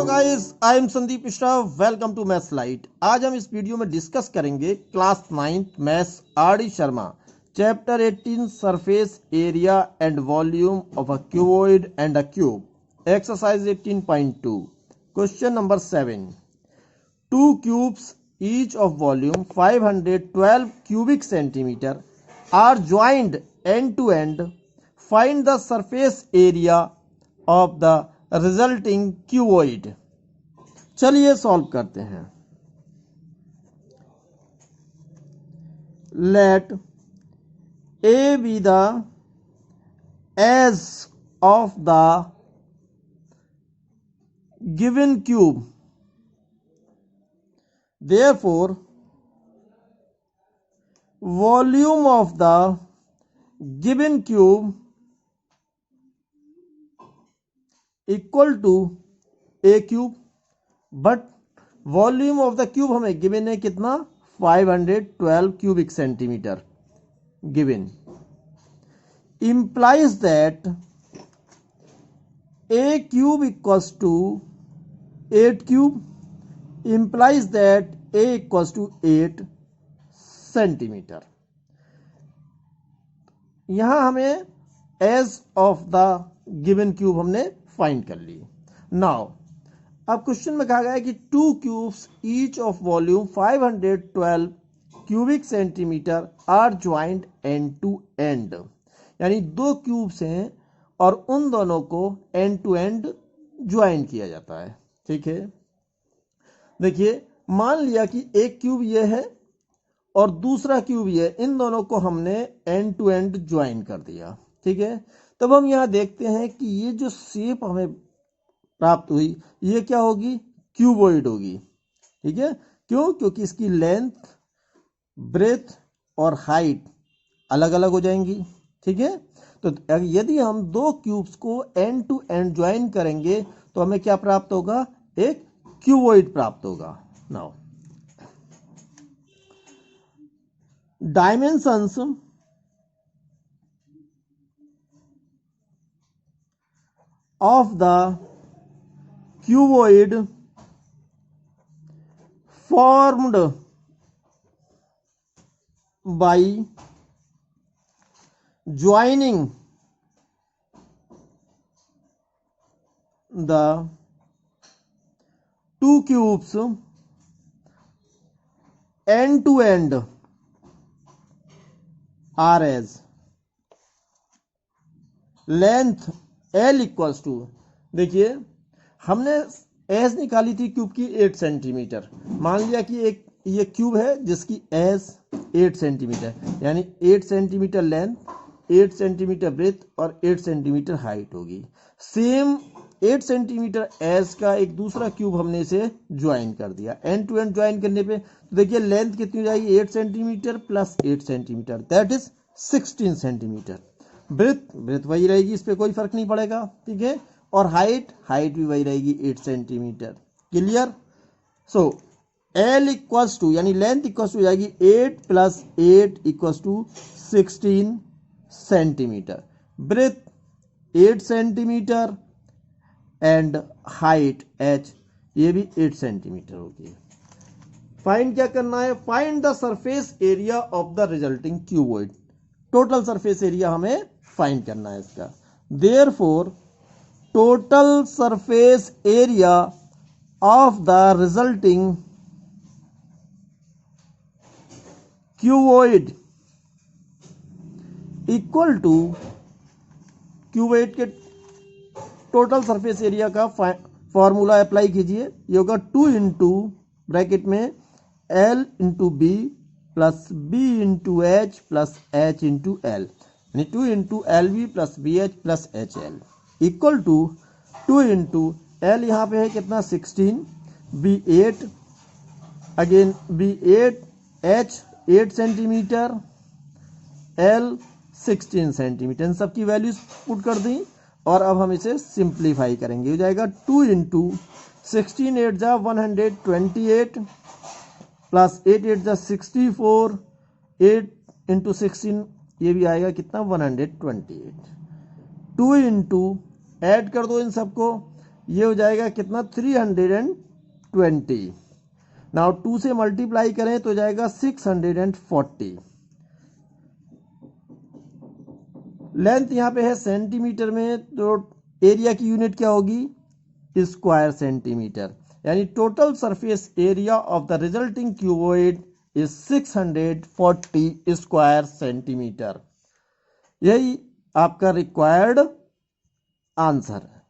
Hello guys, I am Sandeep Mishra. Welcome to maths light. आज हम इस वीडियो में डिस्कस करेंगे class 9th maths R D Sharma chapter 18 surface area and volume of a cuboid and a cube, exercise 18.2। Question number 7। Two cubes each of volume 512 cubic centimeter are joined end to end. Find the surface area of the resulting cuboid. चलिए solve करते हैं। Let A be the edge of the given cube. Therefore, volume of the given cube equal to a cube, but volume of the cube हमें given है कितना, 512 cubic centimetre given, implies that a cube equals to 8 cube, implies that a equals to 8 centimetre. यहां हमें edge of the given cube हमने find कर ली। Now अब question में कहा गया है कि two cubes each of volume 512 cubic centimetre are joint end to end, यानी दो क्यूब्स हैं और उन दोनों को एंड टू एंड ज्वाइन किया जाता है। ठीक है, देखिए मान लिया कि एक क्यूब ये है और दूसरा क्यूब ये, इन दोनों को हमने एंड टू एंड ज्वाइन कर दिया। ठीक है, तब हम यहां देखते हैं कि ये जो शेप हमें प्राप्त हुई ये क्या होगी, क्यूबॉइड होगी। ठीक है, क्यों? क्योंकि इसकी लेंथ, ब्रेथ और हाइट अलग अलग हो जाएंगी। ठीक है, तो यदि हम दो क्यूब्स को एंड टू एंड ज्वाइन करेंगे तो हमें क्या प्राप्त होगा, एक क्यूबॉइड प्राप्त होगा। Now dimensions of the cuboid formed by joining the two cubes end to end are as length L equals to, देखिए हमने एज निकाली थी क्यूब की 8 सेंटीमीटर। मान लिया कि एक ये क्यूब है जिसकी एज 8 सेंटीमीटर, यानी 8 सेंटीमीटर लेंथ, 8 सेंटीमीटर ब्रेथ और 8 सेंटीमीटर हाइट होगी। सेम 8 सेंटीमीटर एज का एक दूसरा क्यूब हमने इसे ज्वाइन कर दिया। एंड टू एंड ज्वाइन करने पे तो देखिए लेंथ कितनी हो जाएगी, 8 centimetre plus 8 centimetre, that is 16 centimetre. Breadth वही रहेगी, इस पर कोई फर्क नहीं पड़ेगा। ठीक है, और हाइट भी वही रहेगी, 8 centimetre. Clear? So L equals to, यानी लेंथ इक्वल्स टू हो जाएगी 8 plus 8 equals to 16 centimetre. Breadth 8 centimetre and height h ये भी 8 सेंटीमीटर होगी। फाइंड क्या करना है, find the surface area of the resulting cuboid. Total surface area हमें फाइंड करना है इसका। Therefore total surface area of the resulting cuboid equal to, cuboid के टोटल सरफेस एरिया का फॉर्मूला अप्लाई कीजिए, ये होगा 2 इंटू ब्रैकेट में L into B plus B into H plus H into L, यानी 2 into L B plus B H plus H L equal to 2 into L यहाँ पे है कितना, 16, B 8, again B 8, H 8 centimetre, L 16 centimetre. इन सब की values put कर दी और अब हम इसे सिंप्लीफाई करेंगे। हो जाएगा 2 इंटू 16 8 जा 128 प्लस 8 8 जा 64, 8 इंटू 16 ये भी आएगा कितना, 128। 2 इंटू ऐड कर दो इन सबको, ये हो जाएगा कितना 320। नाउ 2 से मल्टीप्लाई करें तो जाएगा 640। लेंथ यहाँ पे है सेंटीमीटर में, तो एरिया की यूनिट क्या होगी, स्क्वायर सेंटीमीटर। यानी total surface area of the resulting cuboid is 640 square centimetre. यही आपका रिक्वायर्ड आंसर है।